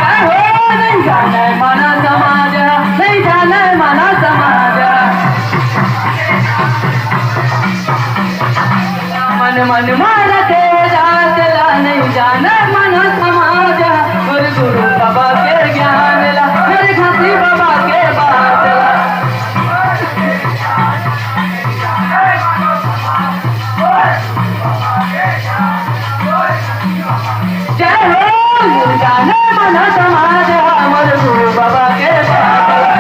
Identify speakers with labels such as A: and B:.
A: काय हो नाही झालंय मनाचा माझ्या, नाही झालंय मनाचा माझ्या. मन मन मारा तेला नहीं जाना मना समाजा. और गुरु बाबा के ज्ञान ला, मेरे घासी बाबा के बात ला. जय हो जाने मना समाजा, और गुरु बाबा के बात ला.